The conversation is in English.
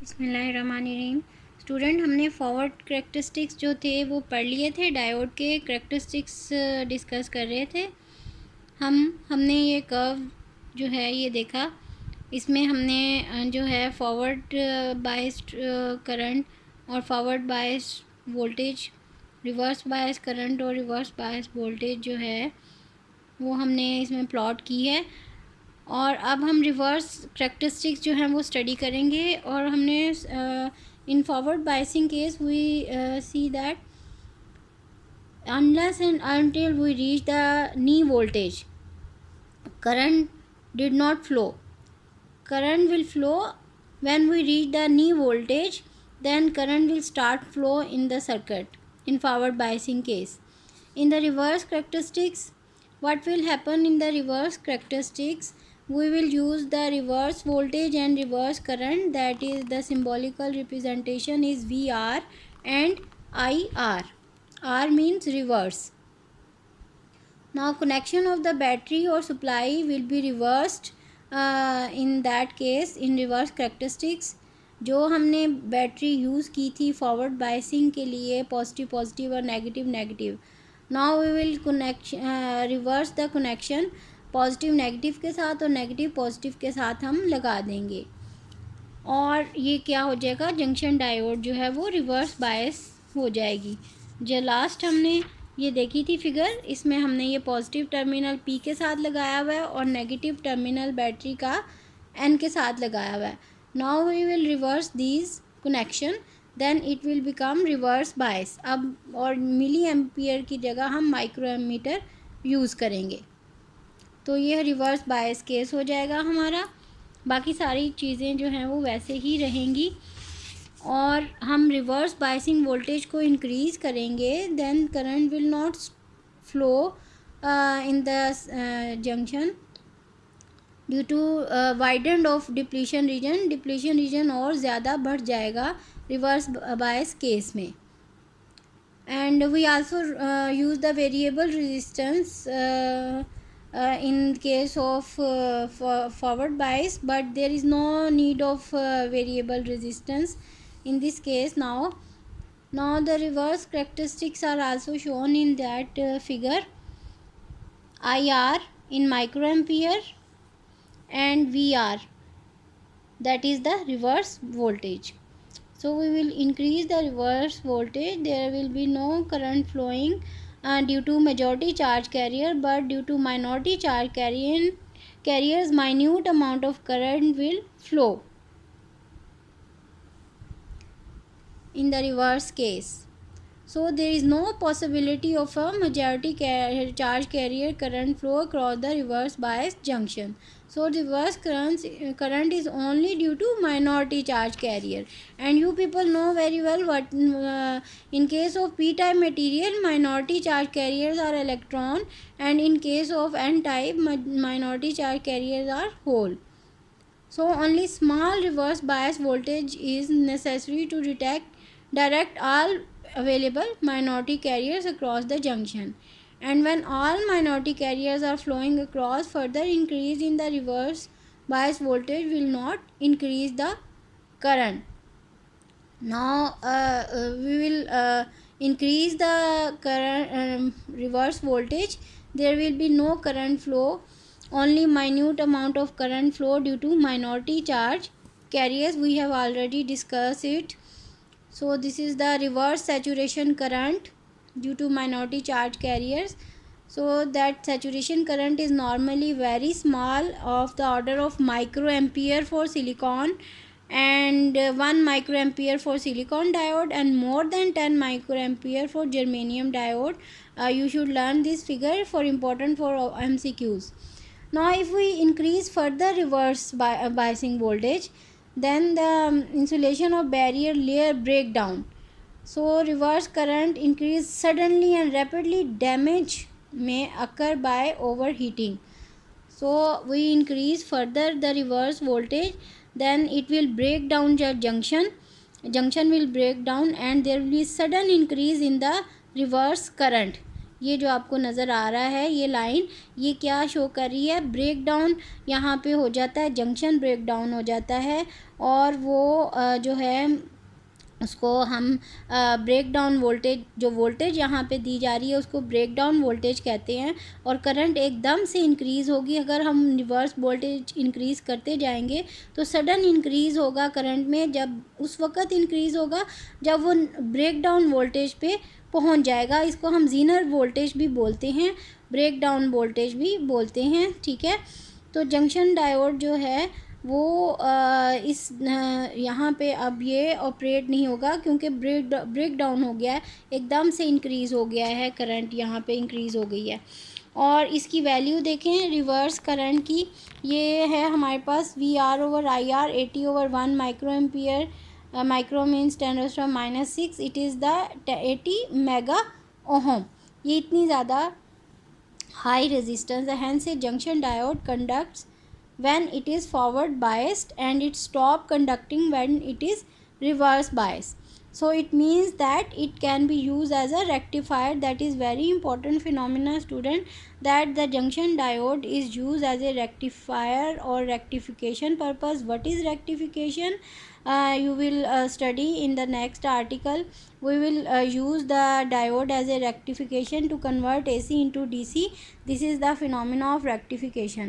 बिस्मिल्लाहिर्रहमानिर्रहीम। स्टूडेंट, हमने forward characteristics जो थे वो पढ़ लिए थे। डायोड के करेक्टरिस्टिक्स डिस्कस कर रहे थे। हमने ये कर्व जो है ये देखा। इसमें हमने जो है फॉरवर्ड बायस्ड करंट और forward biased voltage, reverse bias current और रिवर्स बायस वोल्टेज जो है वो हमने इसमें प्लॉट की है। और अब हम रिवर्स करेक्टरिस्टिक्स जो हैं वो स्टडी करेंगे। और हमने in forward biasing case we see that unless and until we reach the knee voltage, current did not flow. Current will flow when we reach the knee voltage, then current will start flow in the circuit in forward biasing case. In the reverse characteristics, what will happen in the reverse characteristics, we will use the reverse voltage and reverse current, that is the symbolical representation is VR and IR. R means reverse. Now connection of the battery or supply will be reversed in that case in reverse characteristics. जो हमने battery use की थी forward biasing के लिए, positive positive और negative negative, now we will reverse the connection, positive negative के साथ और नेगेटिव पॉजिटिव के साथ हम लगा देंगे। और ये क्या हो जाएगा, जंक्शन डायोड जो है वो रिवर्स बायस हो जाएगी। जो लास्ट हमने ये देखी थी फिगर, इसमें हमने ये पॉजिटिव टर्मिनल P के साथ लगाया हुआ है और नेगेटिव टर्मिनल बैटरी का N के साथ लगाया हुआ है। Now we will reverse these connection, then it will become reverse bias. अब और मिली एम्पियर की जगह हम माइक्रो एमीटर यूज़ करेंगे, तो ये रिवर्स बायस केस हो जाएगा हमारा। बाकी सारी चीज़ें जो हैं वो वैसे ही रहेंगी। और हम रिवर्स बायसिंग वोल्टेज को इंक्रीज़ करेंगे, then current will not flow in the junction due to widened of depletion region और ज़्यादा बढ़ जाएगा रिवर्स बायस केस में। And we also use the variable resistance in case of forward bias, but there is no need of variable resistance in this case. Now the reverse characteristics are also shown in that figure. IR in microampere and VR, that is the reverse voltage. So we will increase the reverse voltage, there will be no current flowing due to majority charge carrier, but due to minority charge carriers minute amount of current will flow in the reverse case. So there is no possibility of a majority charge carrier current flow across the reverse bias junction. So reverse current is only due to minority charge carrier, and you people know very well what in case of p type material minority charge carriers are electron, and in case of n type minority charge carriers are hole. So only small reverse bias voltage is necessary to direct all available minority carriers across the junction. And when all minority carriers are flowing across, further increase in the reverse bias voltage will not increase the current. Now we will increase the current reverse voltage, there will be no current flow, only minute amount of current flow due to minority charge carriers. We have already discussed it. So this is the reverse saturation current due to minority charge carriers. So that saturation current is normally very small, of the order of microampere for silicon, and 1 microampere for silicon diode, and more than 10 microampere for germanium diode. You should learn this figure for important for MCQs. Now if we increase further reverse biasing voltage, then the insulation of barrier layer break down. So reverse current increase suddenly and rapidly, damage may occur by overheating. So we increase further the reverse voltage, then it will break down the junction will break down, and there will be sudden increase in the reverse current ये जो आपको नज़र आ रहा है ये line, ये क्या show कर रही है, ब्रेक डाउन यहाँ पे हो जाता है, जंक्शन ब्रेक डाउन हो जाता है और वो जो है उसको हम ब्रेक डाउन वोल्टेज, जो वोल्टेज यहाँ पे दी जा रही है उसको ब्रेक डाउन वोल्टेज कहते हैं। और करंट एकदम से इंक्रीज़ होगी, अगर हम रिवर्स वोल्टेज इंक्रीज़ करते जाएंगे तो सडन इंक्रीज़ होगा करंट में, जब उस वक्त इंक्रीज़ होगा जब वो ब्रेक डाउन वोल्टेज पे पहुँच जाएगा। इसको हम ज़ीनर वोल्टेज भी बोलते हैं, ब्रेक डाउन वोल्टेज भी बोलते हैं, ठीक है। तो जंक्शन डायोड जो है वो इस यहाँ पे अब ये ऑपरेट नहीं होगा क्योंकि ब्रेक डाउन हो गया है, एकदम से इंक्रीज़ हो गया है करंट, यहाँ पे इंक्रीज़ हो गई है। और इसकी वैल्यू देखें रिवर्स करंट की, ये है हमारे पास VR/IR 80/1 micro ampere, micro means 10⁻⁻⁶, it is the 80 mega ohm. ये इतनी ज़्यादा हाई रेजिस्टेंस है, hence a junction diode conducts when it is forward biased and it stop conducting when it is reverse biased. So it means that it can be used as a rectifier. That is very important phenomena, student, that the junction diode is used as a rectifier or rectification purpose. What is rectification? You will study in the next article. We will use the diode as a rectification to convert AC into DC. This is the phenomena of rectification.